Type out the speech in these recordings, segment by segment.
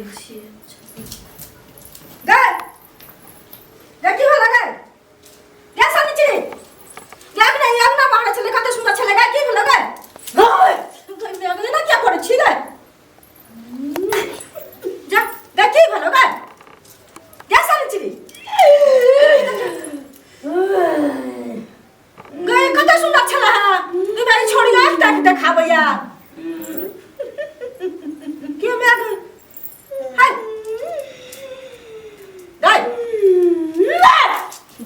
गेल छियै गए गे की होला गए क्या सानी छी याद नहीं याद ना बाहर चले कते सुंदर चले गए की होला गए गए गए मैं अगले ना क्या करे छी गए जा गे की होला गए क्या सानी छी गए कते सुंदर चला है तू मेरी छोड़ी आंख तक दिखाबैया क्यों मैं गए हाय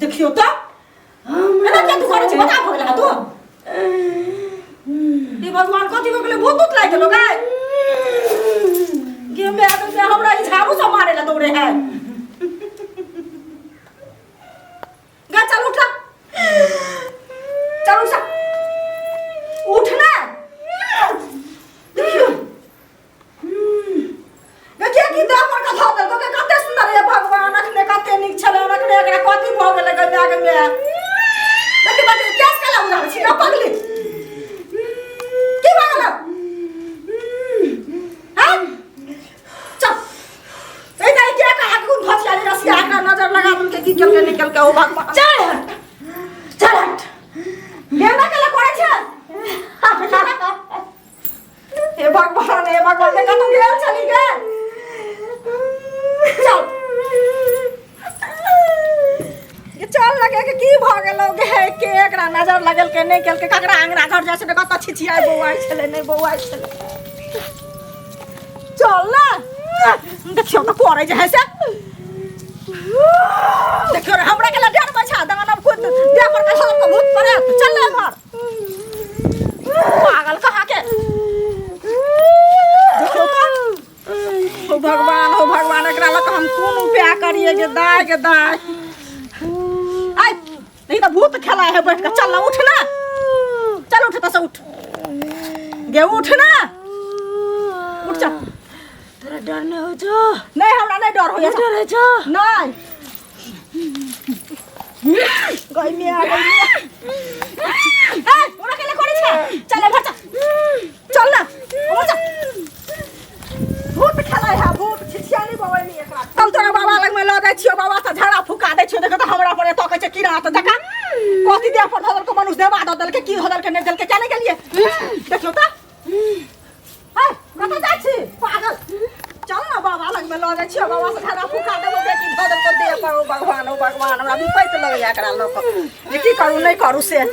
देखियो तो एना क्या तू करे छी बता भगला तू ये भगवान कथि हो गेले भूत लाग गेलो गाय के मैं हमरा ई झाड़ू से मारे ला दौड़े है गा चल उठ चल उठ ना देखियो देखिए की दाम पर कथा दल तो कते सुंदर है भगवान अखने कते निक छले अखने एकरा कथि भ गेले गय आगे में देखि बात केस कला उधार छी पगली की भगल हां चल ए नहीं क्या का खून भसिया रसिया का नजर लगा तुम के की केल के निकल के ओ भगवान चल हट गेना कला करे छ हे भगवान देखा तू गेल चली गए चल ये चल लगे के की भ गेलो गे के एकरा नजर लगल के नहीं केल के ककरा अंगना घर जैसे देखत अच्छी छिया बौआई छले नहीं बौआई छले चल ना देखियो तो करे जे से देखियो हमरा के डर बचा दाना खुद देह पर का सब भूत पड़े चल ले मार पागल कहा के देखियो तो हो भगवान एकरा लक हम कोन उपाय करिए के दाय आई नहीं तो भूत खेला है बैठ के चल ना उठ ना चल उठ तो से उठ गे उठ ना उठ जा तोरा डर नहीं हो जो नहीं हमरा नहीं डर हो जा डर है जो नहीं गई में आ गई ए ओरा केले करे छ चल भर चल ना ओ जा भूत खेला है भूत छिछियानी बवै में एकरा हम तोरा बाबा लग में लगे छियो बाबा से झाड़ा फुका दे छियो देखो तो हमरा पर तो कहै छ की रात देखा कथि देह पर धदल को मनुष्य देवा ददल के की धदल के नहीं दल के क्या नहीं गेलिए देखलो त हाय कत जाय छी पागल चल ना बाबा लग में लगे छियो बाबा से झाड़ा फुका देबो बेटी धदल को देह पर ओ भगवान हमरा विपैत लगे एकरा लोक जे की करू नहीं करू से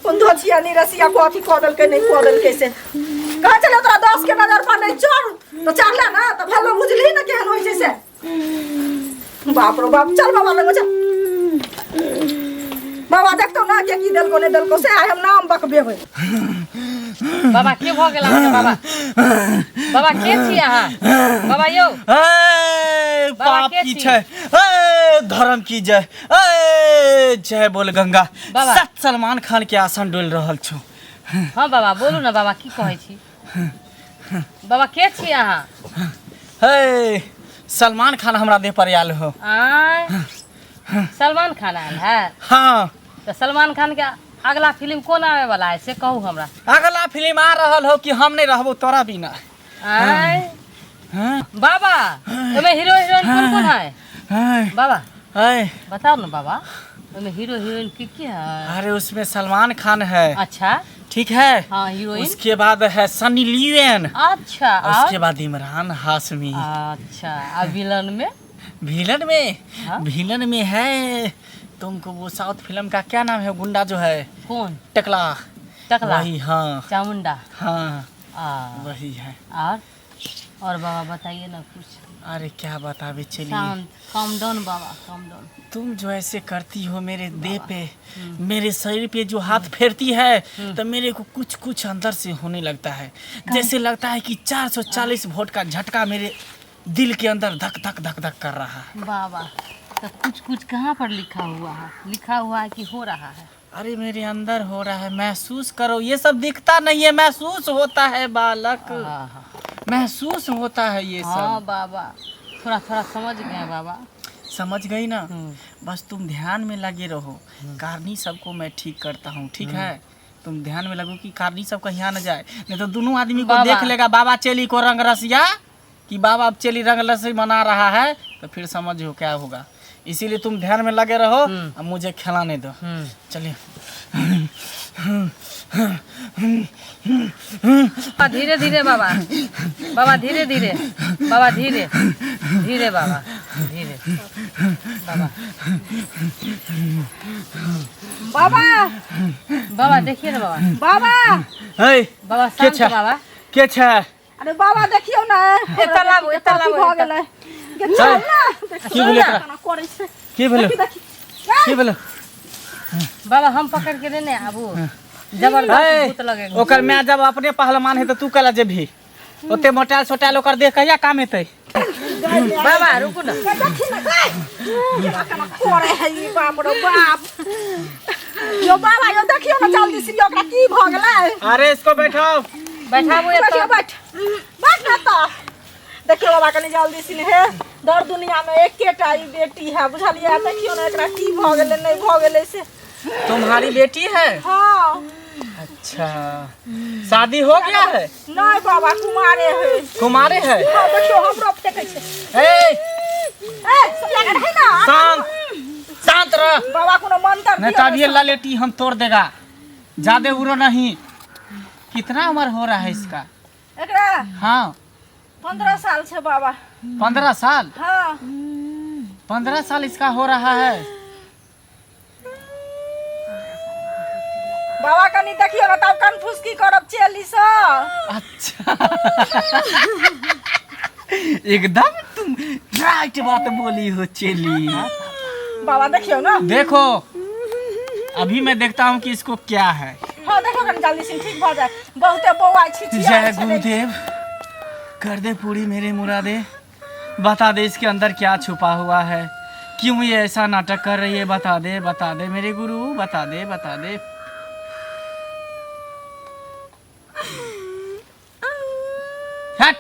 कुंदो छियानी रसिया कथि कदल के नहीं कदल के से कहा चले तोरा 10 के नजर पर नहीं चढ़ तो चढ़ला ना तो भलो बुझली ना केहन होय छै से बाप रे बाप चल बाबा लग जा बाबा देखतो ना के की दल को नहीं दल को से हम नाम बकबे होय बाबा के भ गेल बाबा बाबा के छी अहाँ बाबा यौ ए पाप की छै ए धर्म की जय ए जय बोल गंगा सत सलमान खान के आसन डोल रहल छौ हां बाबा बोलू ना बाबा की कहै छी बाबा के छी अहाँ हे सलमान खान हमरा देह पर आयल हो आय सलमान खान आयल है हां तो सलमान खान के अगला फिल्म कोन आवे वाला है से कहू हमरा अगला फिल्म आ रहल हो कि हम नहीं रहबो तोरा बिना आय बाबा ओमे हीरो हीरोइन कौन कौन है बाबा बताओ ना बाबा ओमे हीरो हीरोइन की है अरे उसमें सलमान खान है अच्छा ठीक है हाँ हीरोइन उसके बाद है सनी लियोन अच्छा उसके बाद इमरान हाशमी अच्छा और विलन में विलन में है तुमको वो साउथ फिल्म का क्या नाम है गुंडा जो है कौन टकला वही हाँ चामुंडा हाँ वही है और बाबा बताइए ना कुछ अरे क्या बतावे चलिए काम डाउन बाबा काम डाउन तुम जो ऐसे करती हो मेरे देह पे मेरे शरीर पे जो हाथ फेरती है तो मेरे को कुछ कुछ अंदर से होने लगता है जैसे लगता है कि 440 वोल्ट का झटका मेरे दिल के अंदर धक धक धक धक कर रहा है बाबा तो कुछ कुछ कहाँ पर लिखा हुआ है कि हो रहा है अरे मेरे अंदर हो रहा है महसूस करो ये सब दिखता नहीं है महसूस होता है बालक महसूस होता है ये सब हाँ बाबा थोड़ा थोड़ा समझ गए बाबा समझ गई ना बस तुम ध्यान में लगे रहो कारनी सबको मैं ठीक करता हूँ ठीक है तुम ध्यान में लगो कि कारनी सब कहीं न जाए नहीं तो दोनों आदमी को देख लेगा बाबा चेली को रंग रसिया कि बाबा अब चेली रंग रसी मना रहा है तो फिर समझो क्या होगा। इसीलिए तुम ध्यान में लगे रहो, अब मुझे खिलाने दो। चलिए धीरे धीरे बाबा, बाबा धीरे धीरे, बाबा धीरे धीरे, बाबा धीरे, बाबा बाबा बाबा देखिए ना बाबा, बाबा हे बाबा के शांत छै? बाबा। के छै? अरे बाबा देखियो ना एतऽ लाबू, एतऽ लाबू, भ गेलै के चल ना की भेलै एकरा? केना करै छै की भेलै? देखी की भेलै? बाबा हम पकड़ के देने आबू, जबरदस्त भूत लगेगा। ओकर मैं जब अपने पहलवान है तो तू कला जेबही, ओते मोटाल सोटाल ओकर देख कहिया काम हेतै? बाबा रुकू ना, देखी ना केना केना करे है ई बाप रे बाप। यो बाबा यो देखियो ना जल्दी से ओकरा की भ गेलै। अरे इसको बैठाओ। बैठाबू बैठियो एतऽ। बैठ बैठ ना तो देखियो बाबा कनी जल्दी से हे दर दुनिया में एकेटा ई बेटी है बुझलिए। देखियो ना एकरा की भ गेलै नहीं भ गेलै से। तुम्हारी बेटी है? हाँ अच्छा, शादी हो गया है? नहीं बाबा कुमारे है। कुमारे है? हाँ देखियो हमरो देखे छै। ए सब लगा है ना शांत शांत रह, बाबा कोनो मंत्र नहीं तो अभी ललेटी हम तोड़ देगा। ज्यादा उड़ो नहीं। कितना उम्र हो रहा है इसका? एकरा हाँ 15 साल छै बाबा। 15 साल? हाँ 15 साल इसका हो रहा है। बाबा कनी देखियो ना तब कंफ्यूज की करब चेली स। अच्छा एकदम तुम राइट बात बोली हो चेली। बाबा देखियो ना। देखो अभी मैं देखता हूँ कि इसको क्या है। हाँ देखो कनी जल्दी से ठीक भ जाए। बहुते बौआ छिछिया जय गुरुदेव, कर दे पूरी मेरी मुरादे। बता दे इसके अंदर क्या छुपा हुआ है, क्यों ये ऐसा नाटक कर रही है। बता दे मेरे गुरु, बता दे बता दे। हट।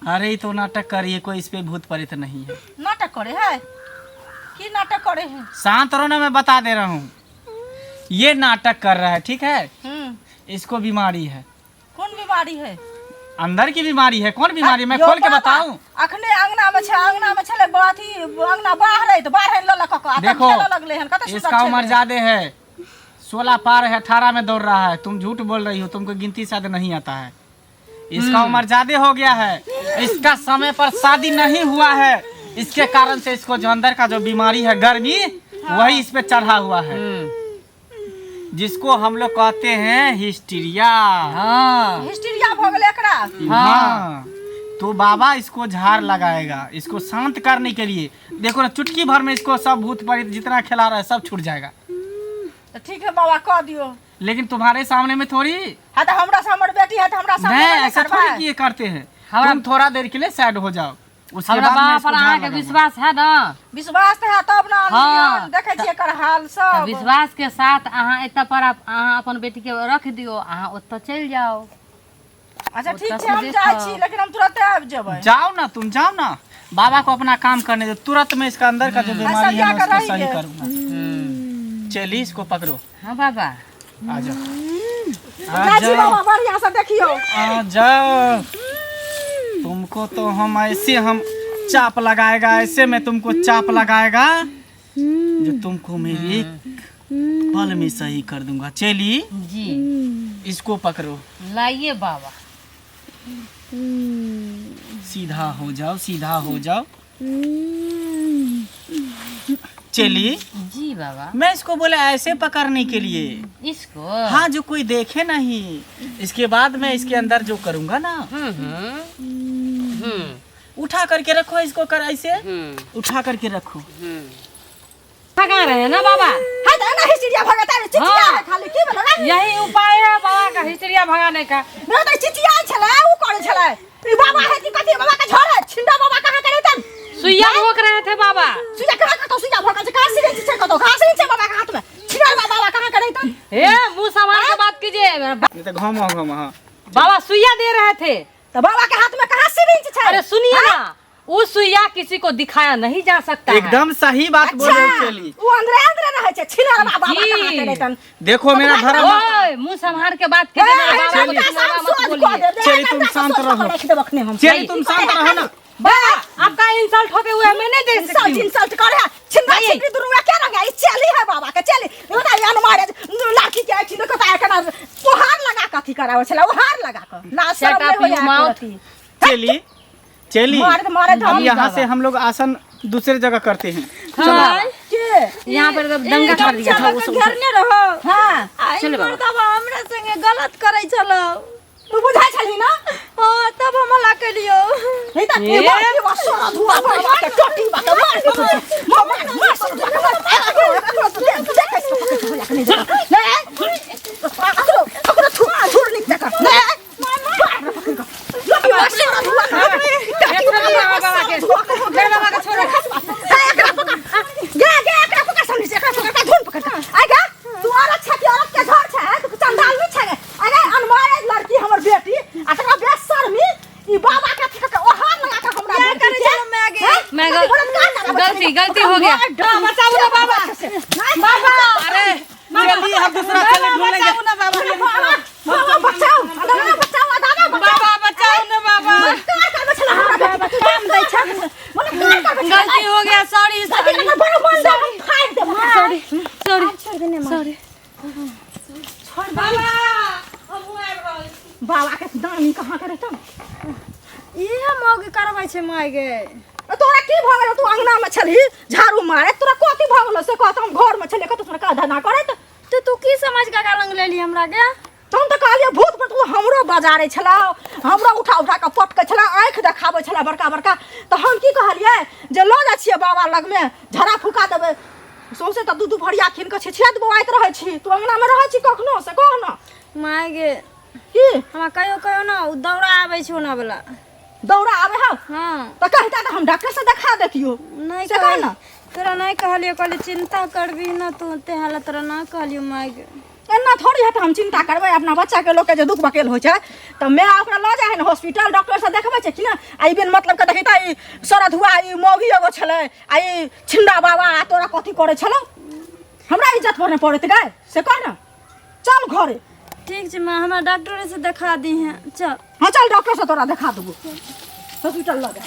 अरे ये तो नाटक कर रही है, कोई इस पे भूत प्रेत नहीं है। नाटक करे है की नाटक करे है? शांत रहो ना, मैं बता दे रहा हूँ। ये नाटक कर रहा है, ठीक है। इसको बीमारी है। कौन बीमारी है? अंदर की बीमारी है। कौन बीमारी है मैं यो खोल के बाबा, बताऊं? अखने अंगना में छै, अंगना में छले बाथी अंगना बाहर है तो बाहर ल ल क देखो, लगले हन कते सुंदर इसका उम्र ज्यादा है, 16 पार है, 18 में दौड़ रहा है। तुम झूठ बोल रही हो, तुमको गिनती शायद नहीं आता है। इसका उम्र ज्यादा हो गया है, इसका समय पर शादी नहीं हुआ है। इसके कारण से इसको जो अंदर का जो बीमारी है गर्मी, वही इस पे चढ़ा हुआ है, जिसको हम लोग कहते हैं हिस्टीरिया। हाँ हिस्टीरिया भ गेले एकरा। हाँ तो बाबा इसको झाड़ लगाएगा, इसको शांत करने के लिए। देखो ना चुटकी भर में इसको सब भूत प्रेत जितना खिला रहा है सब छूट जाएगा। तो ठीक है बाबा कह दियो। लेकिन तुम्हारे सामने में थोड़ी। हाँ तो हमरा से हमर बेटी है तो हमरा सामने नहीं, में ऐसा करवाए। थोड़ी ये करते हैं। तुम थोड़ा देर के लिए साइड हो जाओ, उसके हमरा बाद मैं बाबा इसको पर झाड़ अहाँके लगाऊंगा। विश्वास है ना? विश्वास तो है तब ना हाँ। देखे छिए एकर हाल तो सब। विश्वास के साथ अहाँ एतऽ पर अहाँ अपन बेटी के रख दियो, अहाँ ओतऽ चलि जाओ। अच्छा ठीक ओतऽ छै हम से जाय देखो। छी लेकिन हम तुरंत आबि जेबै। जाओ ना, तुम जाओ ना, बाबा को अपना काम करने दो। तुरंत में इसका अंदर का जो बीमारी है मैं जाकर उसको सही रहिए। करूंगा। चलिए इसको पकड़ो, हाँ बाबा आ जाओ ना जी बाबा बढ़िया से देखियो। आ जाओ। तुमको तो हम ऐसे हम चाप लगाएगा, ऐसे में तुमको चाप लगाएगा जो तुमको मैं एक पल में सही कर दूंगा। चली जी इसको पकड़ो, लाइए बाबा। सीधा हो जाओ, सीधा हो जाओ। चली जी बाबा। मैं इसको बोला ऐसे पकड़ने के लिए, इसको हाँ जो कोई देखे नहीं। इसके बाद मैं इसके अंदर जो करूंगा ना, उठा करके रखो इसको, कर ऐसे उठा करके रखो। भगा रहे हैं ना बाबा? हां तो ना हिस्टीरिया भगाता है चिचिया है खाली की बोला। यही उपाय है बाबा का हिस्ट्रिया भगाने का। मैं तो चिचिया छले ऊ करे छले। ई बाबा है कि कथि बाबा का झोरे छिंडा बाबा कहां करे तन? सुइया भोंक रहे थे बाबा। सुइया कहां तो सुइया भोंका कहां से छे कतो कहां से छे बाबा का हाथ में छिंडा बाबा कहां करे तन? ए मुंह संभाल के बात कीजिए। ये तो घुमा घुमा। हाँ बाबा सुइया दे रहे थे तो बाबा के हाथ में कहां सिरिंज छे? अरे सुनिए ना, वो सुइया किसी को दिखाया नहीं जा सकता है। एकदम सही बात बोल रहे हो। चली वो अंदर अंदर रहे छे छिंडा बाबा कहां करे तन? देखो मेरा धर्म, ओए मुंह संभाल के बात कीजिए ना बाबा को सुनावा मत बोलिए। चलिए तुम शांत रहो, चलिए तुम शांत रहो ना। बाबा आपका इंसल्ट होके हुए मैं नहीं दे सकती। इंसल्ट कर है छिंदा छिंदी दुनिया क्या रंगा ये चली है बाबा के चली बता यान मारे लाठी के छी देखो ता कना ओहार लगा कथी करावे छला ओहार लगा क ना शर्म नहीं हो जाती। चलिए चलिए मारे हम यहाँ से हम लोग आसन दूसरे जगह करते हैं। यहाँ पर दंगा कर दिया था वो सब। घेरने रहो। हां चलो बाबा। तब हमरा संगे गलत करे चलो तू बुझाई छली ना हां तब हमला के लियो नहीं ता ये बात वासरा धुआ बाबा के टोटी बात मार के गलती हो गया। बचाओ ना बाबा बाबा। अरे चलिए हम दूसरा चले ढूंढेंगे। बचाओ ना बाबा बचाओ दादा बाबा बचाओ ना बाबा। गलती हो गया सॉरी सॉरी सॉरी सॉरी बाबा के दानी कहां करे तुम ये मौगी करबै छै माय गे तोरा की भ गेल तू अंगना में छली झाड़ू मारे तोरा कथी भ गेल से कहत हम घर में छले कत तोरा का धना करे तू की समझ का रंग लेली हमरा के तुम तो कहलिए भूत पर तू हमरो बाजारे छला हमरा उठा उठा के पटके छला आंख देखाबे छला बड़का बड़का तो हम की कहलिए जे ल जा छिए बाबा लग में झड़ा फुका देबे सौसे त दू भरिया खिन के छेद बवाइत रहै छी तू अंगना में रहै छी कखनो से कह न माय गे की हमरा कहियो ना उ दौड़ा आबै छै ओना वाला दौड़ा आवे हा हां तो कहता त हम डॉक्टर से दिखा देतियो नहीं से कह न तोरा नहीं कहलियो कहली चिंता करबी ना तू ते हाल तोरा ना कहलियो माय गे एना थोड़ी है हम चिंता करबै अपना बच्चा के लोग के जे दुख बकेल होइ छै त मैं ओकरा ल जाय है न हॉस्पिटल डॉक्टर से देखबै छै कि ना आई बिन मतलब के देखैता ई सरद हुआ ई मौगी एगो छले आई छिंदा बाबा तोरा कथी करे छलो हमरा इज्जत पर न पड़त गए से कह न चल घरे ठीक छै मां हमरा डॉक्टर से दिखा दी है चल हां चल डॉक्टर से तोरा दिखा देबो हॉस्पिटल ल जा